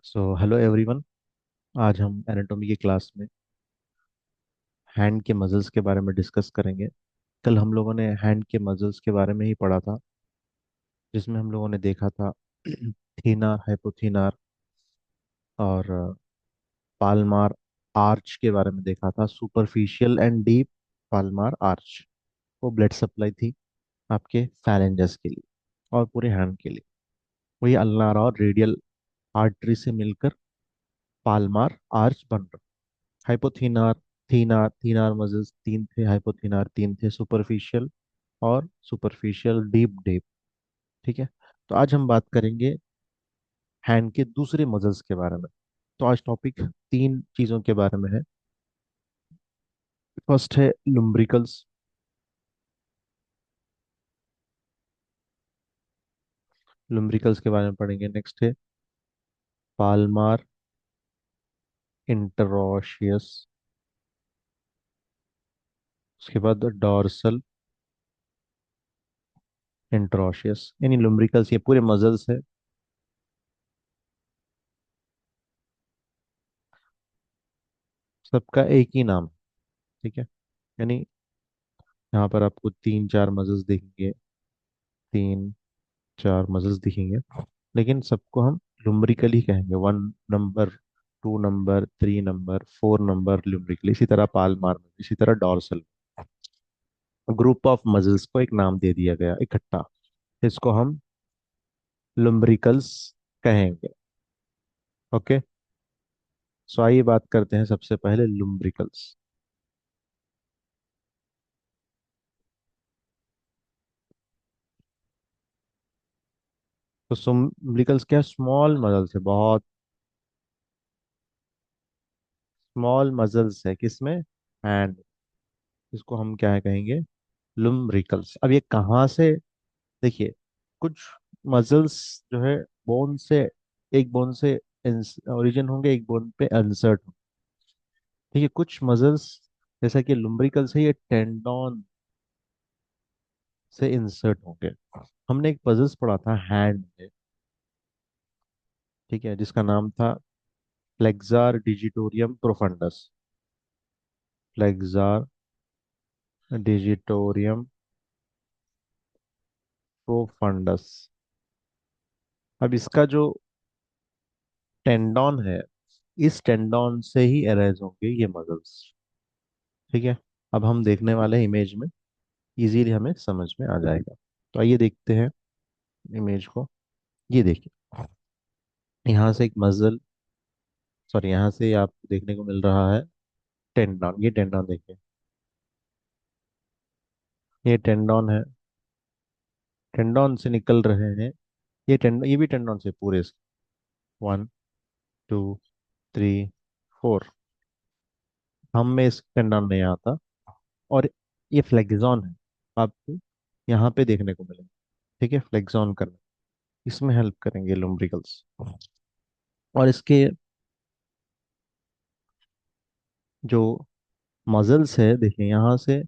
So hello everyone. आज हम anatomy की क्लास में हैंड के मसल्स के बारे में डिस्कस करेंगे। कल हम लोगों ने हैंड के मसल्स के बारे में ही पढ़ा था, जिसमें हम लोगों ने देखा था थीनार, हाइपोथीनार और पाल्मार आर्च के बारे में देखा था। सुपरफिशियल एंड डीप पाल्मार आर्च वो ब्लड सप्लाई थी आपके फैलेंजस के लिए और पूरे हैंड के लिए। वही अल्नार और रेडियल आर्टरी से मिलकर पाल्मार आर्च बन रहा। हाइपोथीनार, थीनार थीनार मसल्स तीन थे, हाइपोथीनार तीन थे, सुपरफिशियल और सुपरफिशियल डीप डीप। ठीक है। तो आज हम बात करेंगे हैंड के दूसरे मसल्स के बारे में। तो आज टॉपिक तीन चीजों के बारे में है। फर्स्ट है लुम्ब्रिकल्स। लुम्ब्रिकल्स के बारे में पढ़ेंगे। नेक्स्ट है पाल्मार इंटरओशियस। उसके बाद डॉर्सल इंटरओशियस। यानी लुम्ब्रिकल्स ये पूरे मसल्स है। सबका एक ही नाम है। ठीक है। यानी यहाँ पर आपको तीन चार मसल्स दिखेंगे, तीन चार मसल्स दिखेंगे, लेकिन सबको हम लुम्ब्रिकल ही कहेंगे। One number, two number, three number, four number lumbrical. इसी तरह पालमार में, इसी तरह डॉर्सल। ग्रुप ऑफ मसल्स को एक नाम दे दिया गया इकट्ठा, इसको हम लुम्ब्रिकल्स कहेंगे। ओके। सो आइए बात करते हैं सबसे पहले लुम्ब्रिकल्स। तो लुम्ब्रिकल्स क्या, स्मॉल मसल्स है, बहुत स्मॉल मसल्स है। किसमें? हैंड। इसको हम क्या है कहेंगे? लुम्ब्रिकल्स। अब ये कहाँ से? देखिए, कुछ मसल्स जो है बोन से, एक बोन से ओरिजिन होंगे, एक बोन पे इंसर्ट होंगे। ठीक है। कुछ मसल्स जैसा कि लुम्ब्रिकल्स है, ये टेंडोन से इंसर्ट होंगे। हमने एक पजल्स पढ़ा था हैंड में, ठीक है, जिसका नाम था फ्लेक्सार डिजिटोरियम प्रोफंडस। फ्लेक्सार digitorum profundis. अब इसका जो टेंडोन है, इस टेंडोन से ही अरेज होंगे ये मसल्स। ठीक है। अब हम देखने वाले इमेज में इजीली हमें समझ में आ जाएगा। तो आइए देखते हैं इमेज को। ये देखिए, यहाँ से एक मसल, सॉरी, यहाँ से आपको देखने को मिल रहा है टेंडन। ये टेंडन देखिए, ये टेंडन है। टेंडन से निकल रहे हैं ये टेंडन, ये भी टेंडन से पूरे। One, two, three, four. हम में इस टेंडन नहीं आता। और ये फ्लेक्सॉन है, आपको यहाँ पे देखने को मिलेगा। ठीक है। फ्लेक्सॉन करना, इसमें हेल्प करेंगे लुम्ब्रिकल्स। और इसके जो मसल्स है, देखिए यहाँ से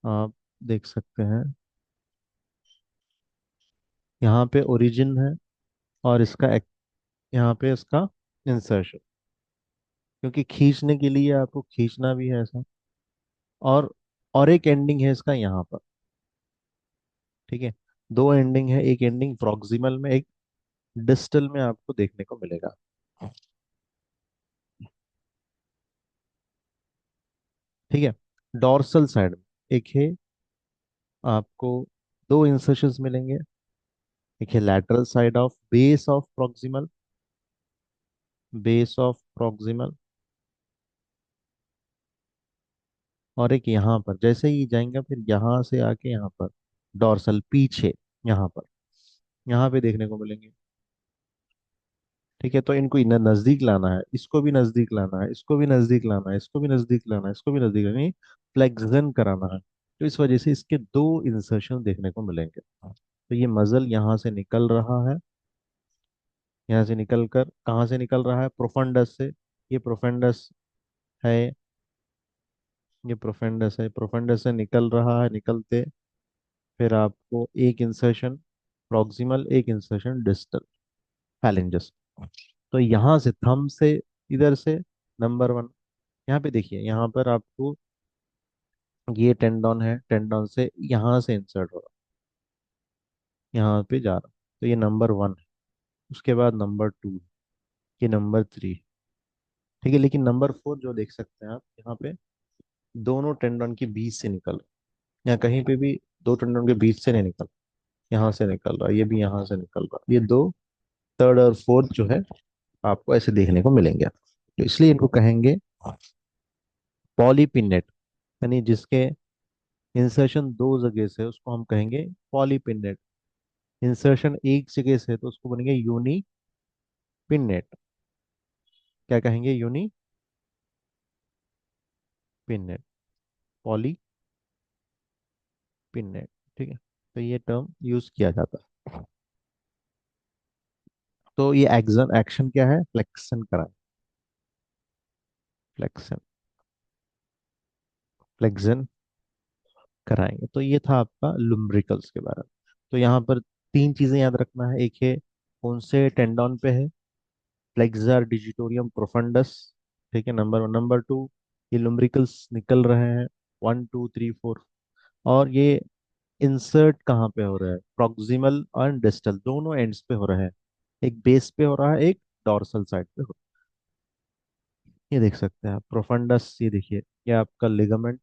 आप देख सकते हैं, यहाँ पे ओरिजिन है और इसका यहाँ पे इसका इंसर्शन। क्योंकि खींचने के लिए आपको खींचना भी है ऐसा। और और एक एंडिंग है इसका यहाँ पर। ठीक है। दो एंडिंग है, एक एंडिंग प्रॉक्सिमल में, एक डिस्टल में आपको देखने को मिलेगा। ठीक है। डॉर्सल साइड में एक है, आपको दो इंसर्शंस मिलेंगे। एक है lateral side of base of proximal, base of proximal. और एक यहाँ पर, जैसे ही जाएंगे फिर यहाँ से आके यहाँ पर डॉर्सल पीछे, यहाँ पर, यहाँ पे देखने को मिलेंगे। ठीक है। तो इनको इन्हें नजदीक लाना है, इसको भी नजदीक लाना है, इसको भी नजदीक लाना है, इसको भी नजदीक लाना है, इसको भी नजदीक लाना है, फ्लेक्शन कराना है। तो इस वजह से इसके दो इंसर्शन देखने को मिलेंगे। तो ये मजल यहाँ से निकल रहा है, यहाँ से निकल कर कहाँ से निकल रहा है? प्रोफंडस से। ये प्रोफंडस है, ये प्रोफेंडस है, प्रोफेंडस से निकल रहा है। निकलते फिर आपको एक इंसर्शन प्रॉक्सिमल, एक इंसर्शन डिस्टल, फैलेंजस। तो यहाँ से थंब से, इधर से नंबर वन, यहाँ पे देखिए, यहाँ पर आपको ये टेंडन है, टेंडन से यहाँ से इंसर्ट हो रहा है, यहाँ पे जा रहा है। तो ये नंबर वन है। उसके बाद नंबर टू, ये नंबर थ्री। ठीक है, लेकिन नंबर फोर जो देख सकते हैं आप यहाँ पे, दोनों टेंडन के बीच से निकल रहा है। यहाँ कहीं पे भी दो टेंडन के बीच से नहीं निकल, यहाँ से निकल रहा है, ये भी यहाँ से निकल रहा है। ये दो, थर्ड और फोर्थ जो है आपको ऐसे देखने को मिलेंगे। तो इसलिए इनको कहेंगे पॉलीपिनेट, यानी जिसके इंसर्शन दो जगह से है, उसको हम कहेंगे पॉलीपिनेट। इंसर्शन एक जगह से है, तो उसको बोलेंगे यूनिपिनेट। क्या कहेंगे? यूनिपिनेट, पॉलीपिनेट। ठीक है, तो ये टर्म यूज किया जाता है। तो ये एक्शन, एक्शन क्या है? फ्लेक्शन कराएं, फ्लेक्शन, फ्लेक्शन कराएंगे। तो ये था आपका लुम्ब्रिकल्स के बारे में। तो यहाँ पर तीन चीजें याद रखना है। एक है कौन से टेंडन पे है, फ्लेक्सर डिजिटोरियम प्रोफंडस। ठीक है, नंबर वन। नंबर टू, ये लुम्ब्रिकल्स निकल रहे हैं, वन टू थ्री फोर। और ये इंसर्ट कहाँ पे हो रहा है? प्रॉक्सिमल और डिस्टल दोनों एंड्स पे हो रहा है। एक बेस पे हो रहा है, एक डॉर्सल साइड पे हो। ये देख सकते हैं आप प्रोफंडस, ये देखिए, ये आपका लिगामेंट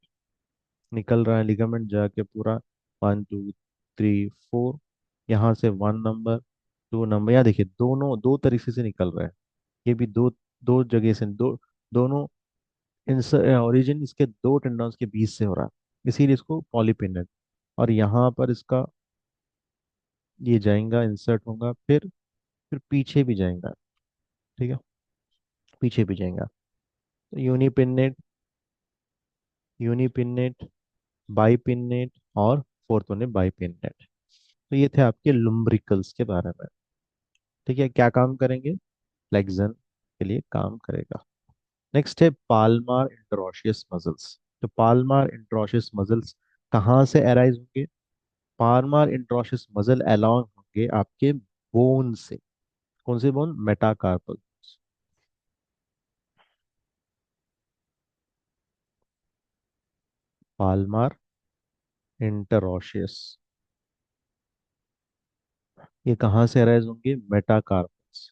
निकल रहा है, लिगामेंट जाके पूरा वन टू थ्री फोर, यहाँ से वन नंबर, टू नंबर, यहाँ देखिए दोनों दो तरीके से निकल रहा है। ये भी दो, दो जगह से, दो, दोनों ओरिजिन इसके दो टेंडन्स के बीच से हो रहा है, इसीलिए इसको पॉलीपिनेट। और यहाँ पर इसका ये जाएगा, इंसर्ट होगा, फिर पीछे भी जाएगा। ठीक है, पीछे भी जाएगा। तो यूनिपिनेट, यूनिपिनेट, बाईपिनेट, और फोर्थ वन है बाईपिनेट। तो ये थे आपके लुम्ब्रिकल्स के बारे में। ठीक है, क्या काम करेंगे? फ्लेक्सन के लिए काम करेगा। नेक्स्ट है पाल्मार इंटरोशियस मसल्स। तो पाल्मार इंटरोशियस मसल्स कहाँ से अराइज होंगे? पाल्मार इंटरोशियस मसल अलोंग होंगे आपके बोन से। कौन से बोन? मेटाकार्पल। पाल्मार इंटरोशियस, ये कहाँ से अराइज होंगे? मेटाकार्पल्स,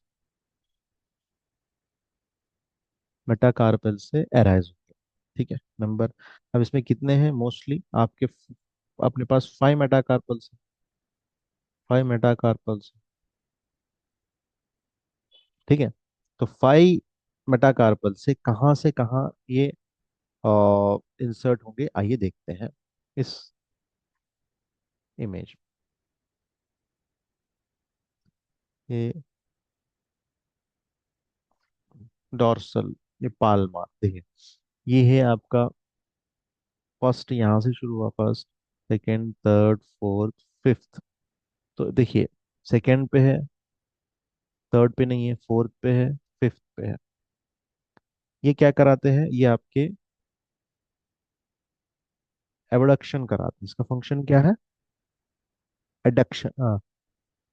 मेटाकार्पल से अराइज होंगे। ठीक है, नंबर, अब इसमें कितने हैं मोस्टली आपके? अपने पास फाइव मेटाकार्पल्स, फाइव मेटाकार्पल्स। ठीक है, तो फाइव मेटाकार्पल से कहाँ ये इंसर्ट होंगे, आइए देखते हैं इस इमेज। ये डॉर्सल, ये पाल्मा, देखिए, ये है आपका फर्स्ट, यहाँ से शुरू हुआ, first, second, third, fourth, fifth. तो देखिए, सेकंड पे है, थर्ड पे नहीं है, फोर्थ पे है, फिफ्थ पे है। ये क्या कराते हैं? ये आपके एबडक्शन कराते हैं। इसका फंक्शन क्या है? एडक्शन, हाँ,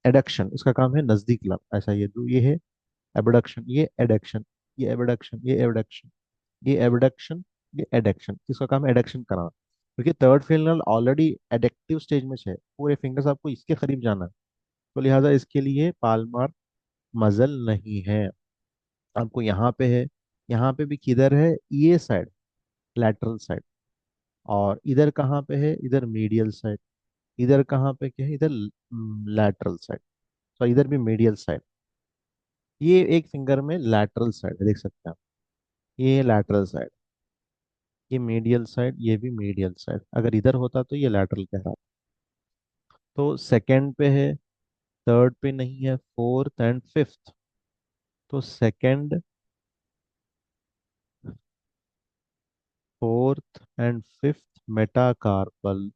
एडक्शन इसका काम है, नजदीक लाना। ऐसा, ये दो, ये है एबडक्शन, ये एडक्शन, ये एबडक्शन, ये एबडक्शन, ये एबडक्शन, ये एडक्शन। इसका काम है एडक्शन कराना, क्योंकि थर्ड फिंगर ऑलरेडी एडक्टिव स्टेज में है, पूरे फिंगर्स आपको इसके करीब जाना है। तो लिहाजा इसके लिए पाल्मार मसल नहीं है। आपको यहाँ पे है, यहाँ पे भी किधर है? ये साइड, लैटरल साइड। और इधर कहाँ पे है? इधर मीडियल साइड। इधर कहाँ पे क्या है? इधर लैटरल साइड। तो इधर भी मीडियल साइड। ये एक फिंगर में लैटरल साइड है, देख सकते हैं आप। ये लैटरल साइड, ये मीडियल साइड, ये भी मीडियल साइड। अगर इधर होता तो ये लैटरल कहलाता। तो सेकंड पे है, थर्ड पे नहीं है, फोर्थ एंड फिफ्थ। तो second, fourth and fifth metacarpal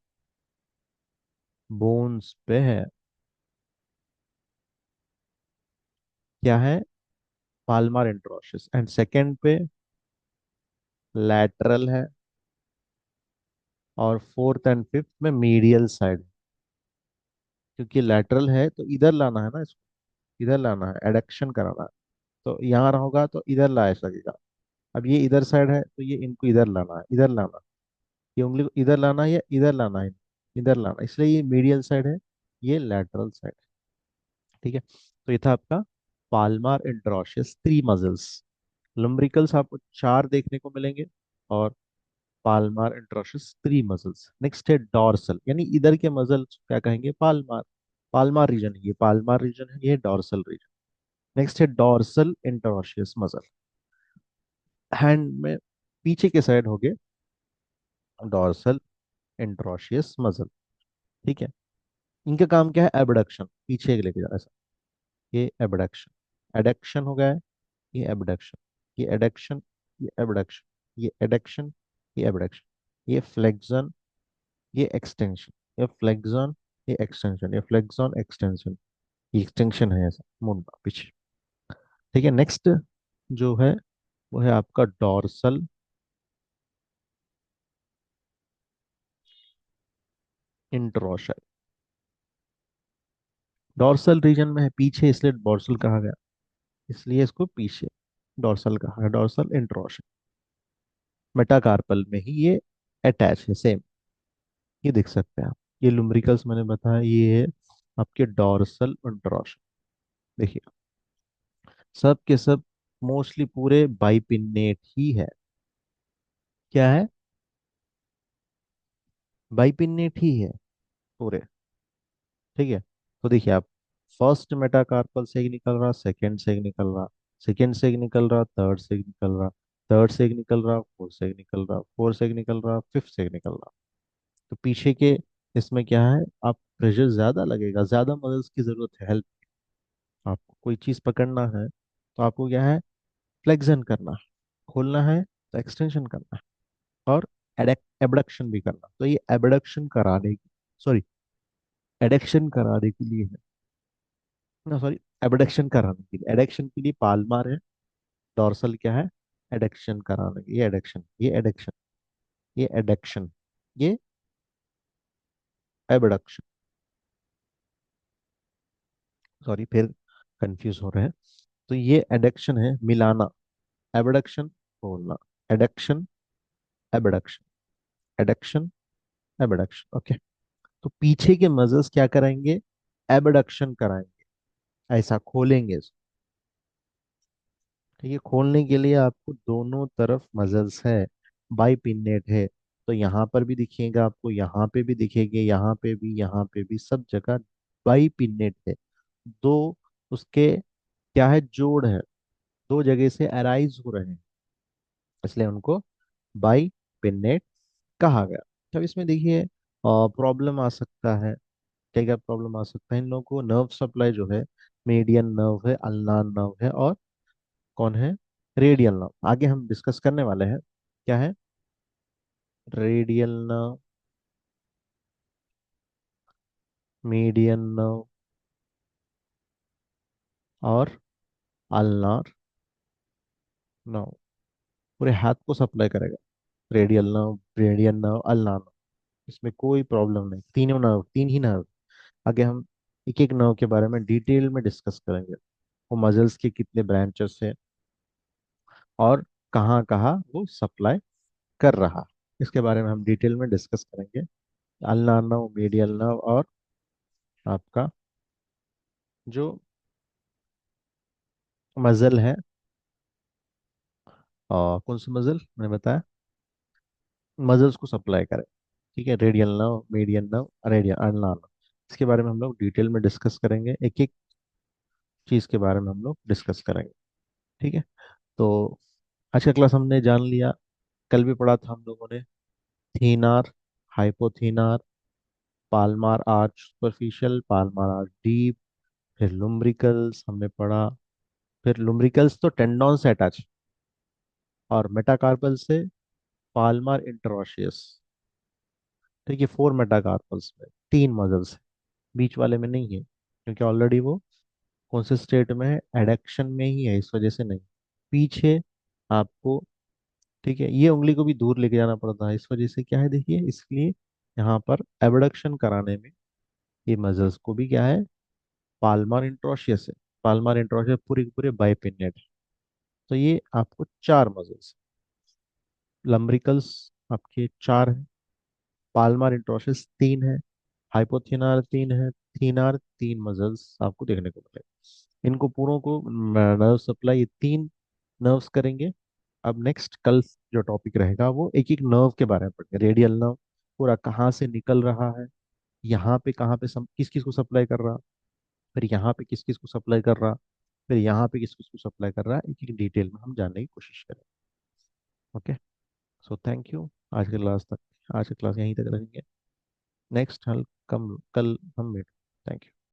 bones पे है। क्या है? पाल्मार इंट्रोशियस। एंड सेकंड पे लैटरल है, और फोर्थ एंड फिफ्थ में मीडियल साइड। क्योंकि लैटरल है तो इधर लाना है ना इसको, इधर लाना है, एडक्शन कराना है। तो यहाँ होगा तो इधर लाया सकेगा। अब ये इधर साइड है तो ये इनको इधर लाना है, इधर लाना। ये उंगली को इधर लाना है या इधर लाना है, इधर लाना, इसलिए ये मीडियल साइड है, ये लैटरल साइड। ठीक है, तो ये था आपका पाल्मार इंटरॉशियस थ्री मसल्स। लुम्ब्रिकल्स आपको चार देखने को मिलेंगे, और पाल्मार इंटरॉशियस थ्री मसल्स। नेक्स्ट है डॉर्सल, यानी इधर के मसल क्या कहेंगे, पाल्मार। पाल्मार रीजन, ये पाल्मार रीजन है, ये डॉर्सल रीजन। नेक्स्ट है डॉर्सल इंटरॉशियस मसल। हैंड में पीछे के साइड हो गए डॉर्सल इंटरॉशियस मसल। ठीक है, इनका काम क्या है, एबडक्शन, पीछे लेके जाना, ऐसा। ये एबडक्शन, एडक्शन हो गया है, ये एबडक्शन, ये एडक्शन, ये एबडक्शन, ये एडक्शन, ये एबडक्शन, ये फ्लेक्शन, ये एक्सटेंशन, ये फ्लेक्शन, ये एक्सटेंशन, ये फ्लेक्शन एक्सटेंशन, ये एक्सटेंशन है, ऐसा मुड़ना पीछे। ठीक है, नेक्स्ट जो है वो है आपका डॉर्सल इंटरॉशल। डॉर्सल रीजन में है, पीछे, इसलिए डॉर्सल कहा गया, इसलिए इसको पीछे डॉर्सल कहा है, डॉर्सल इंटरॉशल। मेटाकार्पल में ही ये अटैच है, सेम। ये देख सकते हैं आप, ये लुम्ब्रिकल्स मैंने बताया, ये है आपके डॉर्सल इंटरॉशल। देखिए, सब के सब मोस्टली पूरे बाइपिन्नेट ही है। क्या है, बाइपिन्नेट ही है पूरे। ठीक है, तो देखिए आप, फर्स्ट मेटाकार्पल से एक निकल रहा, सेकंड से एक निकल रहा, सेकंड से एक निकल रहा, थर्ड से एक निकल रहा, थर्ड से एक निकल रहा, फोर्थ से एक निकल रहा, फोर्थ से एक निकल रहा, फिफ्थ से एक निकल रहा। तो पीछे के इसमें क्या है, आप प्रेशर ज्यादा लगेगा, ज्यादा मदद की जरूरत है, हेल्प। आपको कोई चीज पकड़ना है तो आपको क्या है, फ्लेक्शन करना है, खोलना है तो एक्सटेंशन करना है, और एबडक्शन भी करना। तो ये एबडक्शन कराने की, सॉरी, एडक्शन कराने के लिए है ना, सॉरी, एबडक्शन कराने के लिए, एडक्शन के लिए पाल्मार है, डॉर्सल क्या है, एडक्शन कराने के, ये एडक्शन, ये एडक्शन, ये एडक्शन, ये एबडक्शन। सॉरी, फिर कंफ्यूज हो रहे हैं। तो ये एडक्शन है, मिलाना, एबडक्शन, खोलना, adduction, abduction, adduction, abduction. Okay, तो पीछे के मसल्स क्या कराएंगे, एबडक्शन कराएंगे, ऐसा खोलेंगे इसको। ठीक है, खोलने के लिए आपको दोनों तरफ मसल्स है, बाइपिन्नेट है। तो यहाँ पर भी दिखेगा आपको, यहाँ पे भी दिखेंगे, यहाँ पे भी, यहाँ पे भी, सब जगह बाइपिन्नेट है। दो उसके क्या है, जोड़ है, दो जगह से अराइज हो रहे हैं, इसलिए उनको बाइपिन्नेट कहा गया। तब इसमें देखिए प्रॉब्लम आ सकता है, क्या क्या प्रॉब्लम आ सकता है इन लोगों को, नर्व सप्लाई जो है, मीडियन नर्व है, अल्नार नर्व है, और कौन है, रेडियल नर्व, आगे हम डिस्कस करने वाले हैं। क्या है, रेडियल नर्व, मीडियन नर्व, और अल्नार नर्व, पूरे हाथ को सप्लाई करेगा। Radial nerve, radial nerve, ulnar nerve, इसमें कोई प्रॉब्लम नहीं, तीनों नर्व, तीन ही नर्व। आगे हम एक एक नर्व के बारे में डिटेल में डिस्कस करेंगे, वो मसल्स के कितने ब्रांचेस है, और कहाँ कहाँ वो सप्लाई कर रहा, इसके बारे में हम डिटेल में डिस्कस करेंगे। अल्नार नर्व, मीडियल नर्व, और आपका जो मजल है, कौन सा मजल मैंने बताया, मजल्स को सप्लाई करे। ठीक है, radial nerve, median nerve, radial ulnar nerve, इसके बारे में हम लोग डिटेल में डिस्कस करेंगे, एक एक चीज के बारे में हम लोग डिस्कस करेंगे। ठीक है, तो आज का क्लास हमने जान लिया, कल भी पढ़ा था हम लोगों ने, थीनार, हाइपोथीनार, पाल्मार आर्च सुपरफिशियल, पाल्मार आर्च डीप, फिर लुम्ब्रिकल्स हमने पढ़ा। फिर लुम्ब्रिकल्स तो टेंडोन से अटैच, और मेटाकार्पल से पाल्मार इंटरॉशियस। ठीक है, फोर मेटाकार्पल्स में तीन मसल्स है, बीच वाले में नहीं है, क्योंकि ऑलरेडी वो कौन से स्टेट में है, एडक्शन में ही है, इस वजह से नहीं, पीछे आपको। ठीक है, ये उंगली को भी दूर लेके जाना पड़ता है, इस वजह से क्या है, देखिए, इसलिए यहाँ पर एबडक्शन कराने में ये मसल्स को भी क्या है, पाल्मर इंट्रोशियस है, पाल्मर इंट्रोशियस पूरे के पूरे बाइपिन्नेट है। तो ये आपको चार मसल्स, लम्ब्रिकल्स आपके चार हैं, पाल्मर इंट्रोसिस तीन है, हाइपोथिनार तीन है, थीनार तीन मसल्स आपको देखने को मिलेगा। इनको पूरों को नर्व सप्लाई ये तीन नर्व्स करेंगे। अब नेक्स्ट कल जो टॉपिक रहेगा वो एक एक नर्व के बारे में पढ़ेंगे। रेडियल नर्व पूरा कहाँ से निकल रहा है, यहाँ पे कहाँ पे किस किस को सप्लाई कर रहा, फिर यहाँ पे किस किस को सप्लाई कर रहा, फिर यहाँ पे किस किस को सप्लाई कर रहा है, एक एक डिटेल में हम जानने की कोशिश करें। Okay, so thank you. आज के क्लास यहीं तक रखेंगे। नेक्स्ट हल कम कल हम मीट। Thank you.